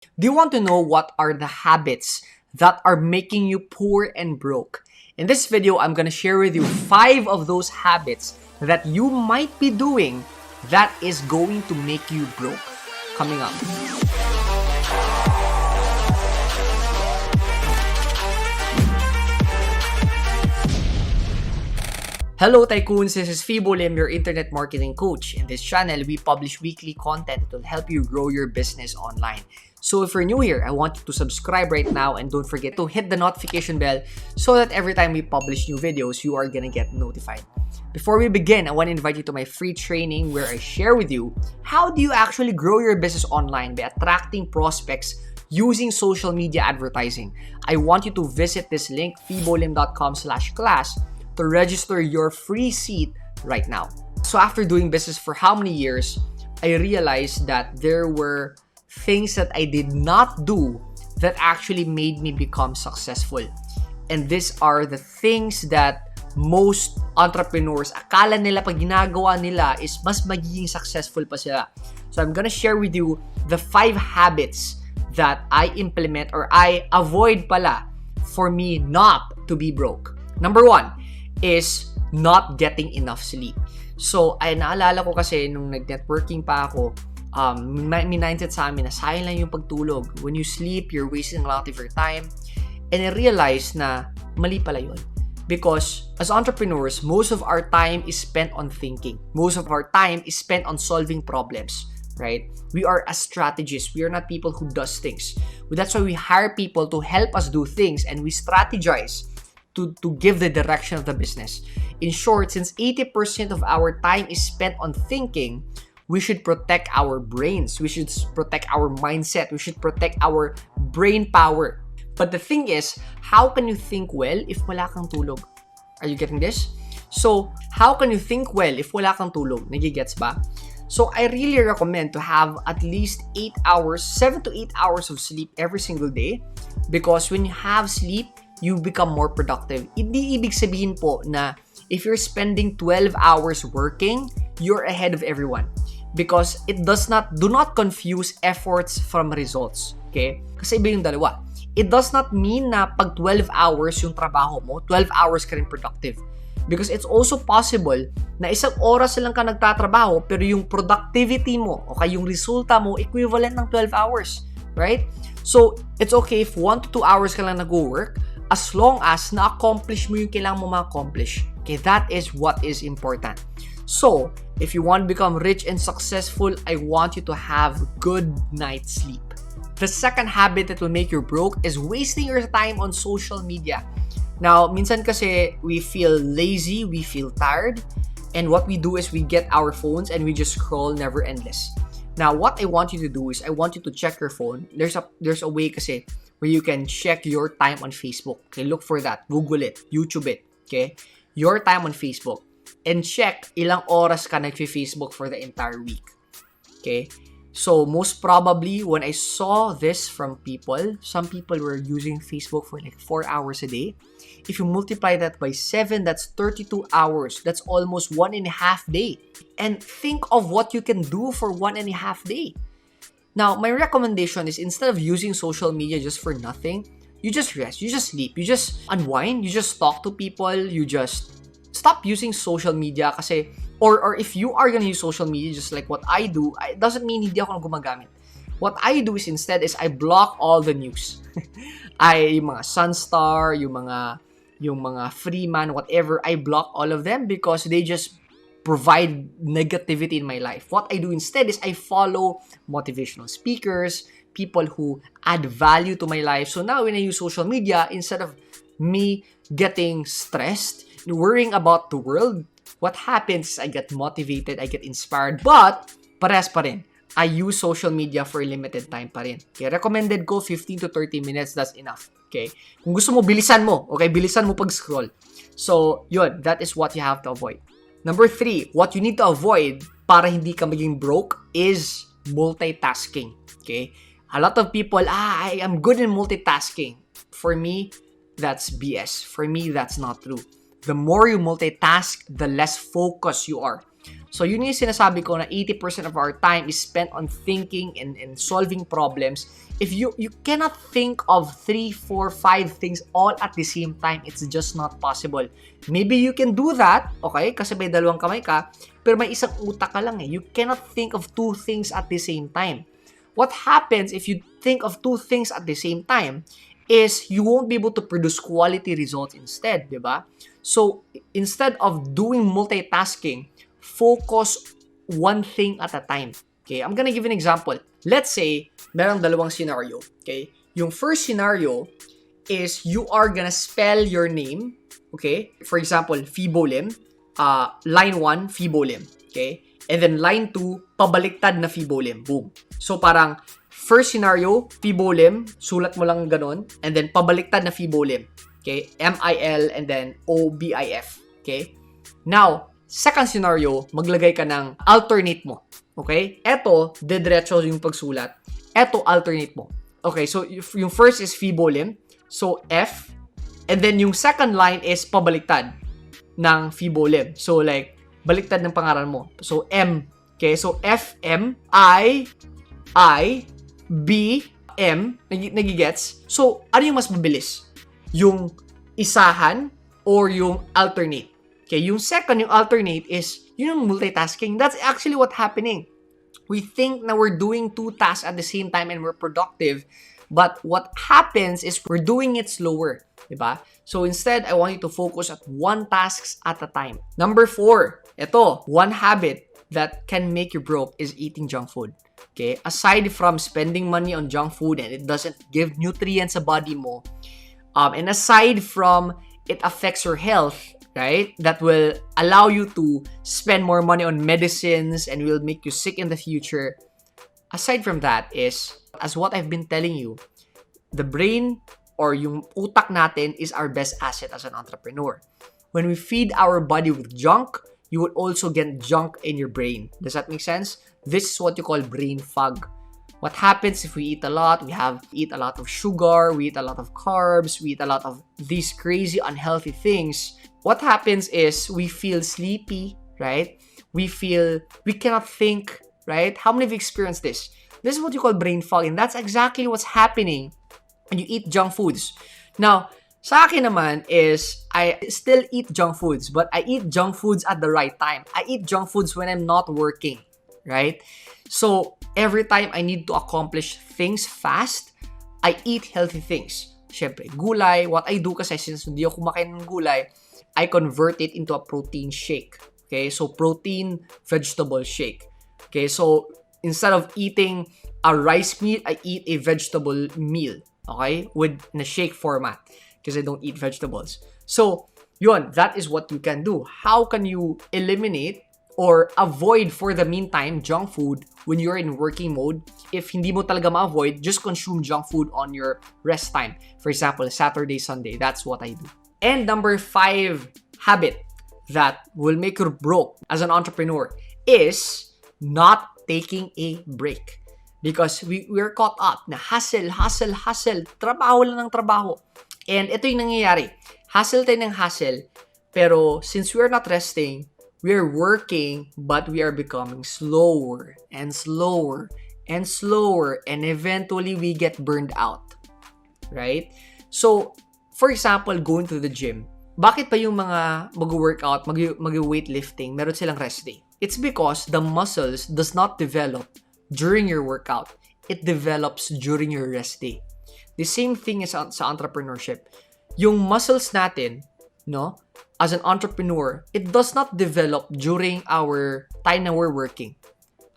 Do you want to know what are the habits that are making you poor and broke? In this video, I'm going to share with you 5 of those habits that you might be doing that is going to make you broke. Coming up. Hello Tycoons, this is Fibo Lim, your internet marketing coach. In this channel, we publish weekly content that will help you grow your business online. So if you're new here, I want you to subscribe right now and don't forget to hit the notification bell so that every time we publish new videos, you are gonna get notified. Before we begin, I want to invite you to my free training where I share with you how do you actually grow your business online by attracting prospects using social media advertising. I want you to visit this link, fibolim.com/class, to register your free seat right now. So after doing business for how many years, I realized that there were things that I did not do that actually made me become successful. And these are the things that most entrepreneurs, akala nila pag ginagawa nila is mas magiging successful pa sila. So I'm gonna share with you the 5 habits that I implement or I avoid pala for me not to be broke. Number 1 is not getting enough sleep. So, ay naalala ko kasi nung nag-networking pa ako, may mindset sa amin na sayang lang yung pagtulog. When you sleep, you're wasting a lot of your time. And I realized na mali pala yun. Because as entrepreneurs, most of our time is spent on thinking. Most of our time is spent on solving problems, right? We are a strategist. We are not people who does things. That's why we hire people to help us do things and we strategize to give the direction of the business. In short, since 80% of our time is spent on thinking, we should protect our brains. We should protect our mindset. We should protect our brain power. But the thing is, how can you think well if wala kang tulog? Are you getting this? So, how can you think well if wala kang tulog? Nagigets ba? So, I really recommend to have at least 8 hours, 7 to 8 hours of sleep every single day. Because when you have sleep, you become more productive. Hindi ibig sabihin po na if you're spending 12 hours working, you're ahead of everyone. Because do not confuse efforts from results. Okay? Kasi iba yung dalawa. It does not mean na pag 12 hours yung trabaho mo, 12 hours ka rin productive. Because it's also possible na isang oras lang ka nagtatrabaho pero yung productivity mo o kaya yung resulta mo equivalent ng 12 hours. Right? So, it's okay if 1 to 2 hours ka lang nag-work as long as na-accomplish mo yung kailangan mo ma-accomplish. Okay, that is what is important. So, if you want to become rich and successful, I want you to have good night's sleep. The second habit that will make you broke is wasting your time on social media. Now, minsan kasi we feel lazy, we feel tired, and what we do is we get our phones and we just scroll never endless. Now, what I want you to do is I want you to check your phone. There's a way kasi where you can check your time on Facebook. Okay, look for that. Google it. YouTube it. Okay? Your time on Facebook. And check ilang oras ka nag-Facebook for the entire week. Okay? So, most probably, when I saw this from people, some people were using Facebook for like 4 hours a day. If you multiply that by 7, that's 32 hours. That's almost 1.5 day. And think of what you can do for 1.5 day. Now, my recommendation is instead of using social media just for nothing, you just rest, you just sleep, you just unwind, you just talk to people, you just stop using social media kasi, or if you are gonna use social media just like what I do, it doesn't mean hindi ako gumagamit. What I do is instead is I block all the news. Yung mga Sunstar, yung mga Freeman, whatever, I block all of them because they just provide negativity in my life. What I do instead is I follow motivational speakers, people who add value to my life. So now when I use social media, instead of me getting stressed, worrying about the world, what happens is I get motivated, I get inspired, but parehas pa rin. I use social media for a limited time pa rin. Okay, recommended ko 15 to 30 minutes, that's enough. Okay? Kung gusto mo, bilisan mo. Okay, bilisan mo pag-scroll. So, yun, that is what you have to avoid. Number 3, what you need to avoid para hindi ka maging broke is multitasking. Okay? A lot of people, I am good in multitasking. For me, that's BS. For me, that's not true. The more you multitask, the less focused you are. So yun yung sinasabi ko na 80% of our time is spent on thinking and solving problems. If you cannot think of 3, 4, 5 things all at the same time, it's just not possible. Maybe you can do that, okay? Kasi may dalawang kamay ka, pero may isang utak ka lang eh. You cannot think of 2 things at the same time. What happens if you think of 2 things at the same time is you won't be able to produce quality results instead, di ba? So, instead of doing multitasking, focus one thing at a time. Okay, I'm gonna give an example. Let's say, merong dalawang scenario. Okay, yung first scenario is you are gonna spell your name. Okay, for example, Fibo Lim. Line 1, Fibo Lim. Okay, and then line 2, pabaliktad na Fibo Lim. Boom. So parang first scenario, Fibo Lim, sulat mo lang ganon, and then pabaliktad na Fibo Lim. Okay, M-I-L and then O-B-I-F. Okay, now second scenario, maglagay ka ng alternate mo. Okay? Eto, dediretso yung pagsulat. Eto, alternate mo. Okay, so yung first is Fibo Lim. So, F. And then yung second line is pabaliktad ng Fibo Lim. So, like, baliktad ng pangalan mo. So, M. Okay, so F, M, I, B, M. Nagigets? So, ano yung mas mabilis? Yung isahan or yung alternate? Okay, yung second, yung alternate is yung multitasking. That's actually what's happening. We think na we're doing 2 tasks at the same time and we're productive, but what happens is we're doing it slower, diba? So instead, I want you to focus at 1 task at a time. Number 4, ito, one habit that can make you broke is eating junk food. Okay, aside from spending money on junk food and it doesn't give nutrients sa body mo, and aside from it affects your health, right? That will allow you to spend more money on medicines and will make you sick in the future. Aside from that is, as what I've been telling you, the brain or yung utak natin is our best asset as an entrepreneur. When we feed our body with junk, you will also get junk in your brain. Does that make sense? This is what you call brain fog. What happens if we eat a lot? We eat a lot of sugar, we eat a lot of carbs, we eat a lot of these crazy unhealthy things. What happens is we feel sleepy, right? We cannot think, right? How many of you experienced this? This is what you call brain fog, and that's exactly what's happening when you eat junk foods. Now, sa akin naman is I still eat junk foods, but I eat junk foods at the right time. I eat junk foods when I'm not working, right? So, every time I need to accomplish things fast, I eat healthy things. Siyempre, gulay. What I do kasi since hindi ako kumakain ng gulay, I convert it into a protein shake. Okay, so protein vegetable shake. Okay, so instead of eating a rice meal, I eat a vegetable meal. Okay, in a shake format because I don't eat vegetables. So, yun, that is what you can do. How can you eliminate or avoid for the meantime junk food when you're in working mode? If hindi mo talaga ma-avoid, just consume junk food on your rest time. For example, Saturday, Sunday. That's what I do. And number 5 habit that will make you broke as an entrepreneur is not taking a break. Because we're caught up na hustle, trabaho lang ng trabaho. And ito yung nangyayari. Hustle tayo ng hustle, pero since we're not resting, we're working, but we are becoming slower and slower and slower, and eventually we get burned out. Right? So, for example, going to the gym. Bakit pa yung mga mag-workout, mag-weightlifting, meron silang rest day? It's because the muscles does not develop during your workout. It develops during your rest day. The same thing is sa entrepreneurship. Yung muscles natin, no, as an entrepreneur, it does not develop during our time na we're working.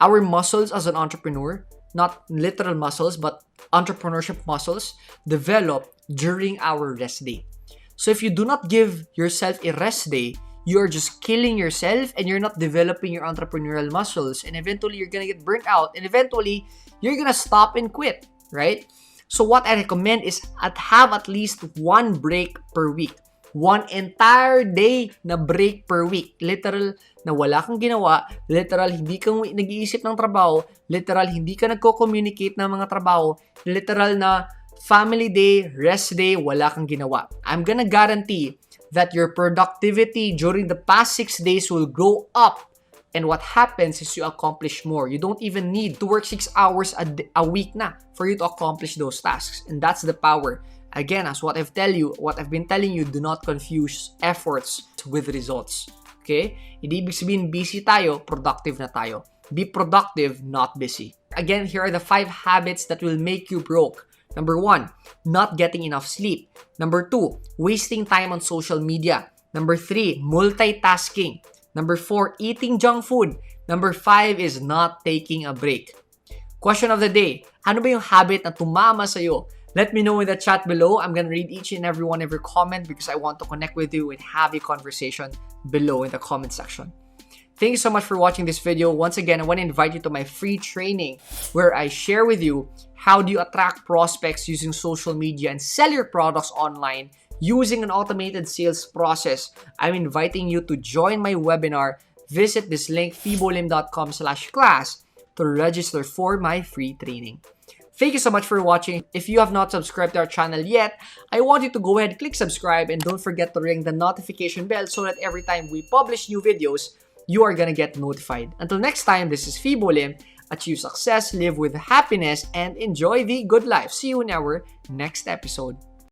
Our muscles as an entrepreneur, not literal muscles, but entrepreneurship muscles, develop during our rest day. So if you do not give yourself a rest day, you're just killing yourself and you're not developing your entrepreneurial muscles, and eventually you're gonna get burnt out, and eventually you're gonna stop and quit, right? So what I recommend is have at least 1 break per week. 1 entire day na break per week. Literal na wala kang ginawa, literal hindi ka nag-iisip ng trabaho, literal hindi ka nagko-communicate ng mga trabaho, literal na family day, rest day, wala kang ginawa. I'm gonna guarantee that your productivity during the past 6 days will go up And what happens is you accomplish more. You don't even need to work 6 hours a week na for you to accomplish those tasks. And that's the power. Again, as what I've been telling you, do not confuse efforts with results. Okay? Hindi ibig sabihin busy tayo, productive na tayo. Be productive, not busy. Again, here are the 5 habits that will make you broke. Number 1, not getting enough sleep. Number 2, wasting time on social media. Number 3, multitasking. Number 4, eating junk food. Number 5 is not taking a break. Question of the day, ano ba yung habit na tumama sa'yo? Let me know in the chat below. I'm gonna read each and every one of your comment because I want to connect with you and have a conversation below in the comment section. Thank you so much for watching this video. Once again, I want to invite you to my free training where I share with you how do you attract prospects using social media and sell your products online using an automated sales process. I'm inviting you to join my webinar. Visit this link, fibolim.com/class to register for my free training. Thank you so much for watching. If you have not subscribed to our channel yet, I want you to go ahead, click subscribe, and don't forget to ring the notification bell so that every time we publish new videos, you are gonna get notified. Until next time, this is Fibo Lim. Achieve success, live with happiness, and enjoy the good life. See you in our next episode.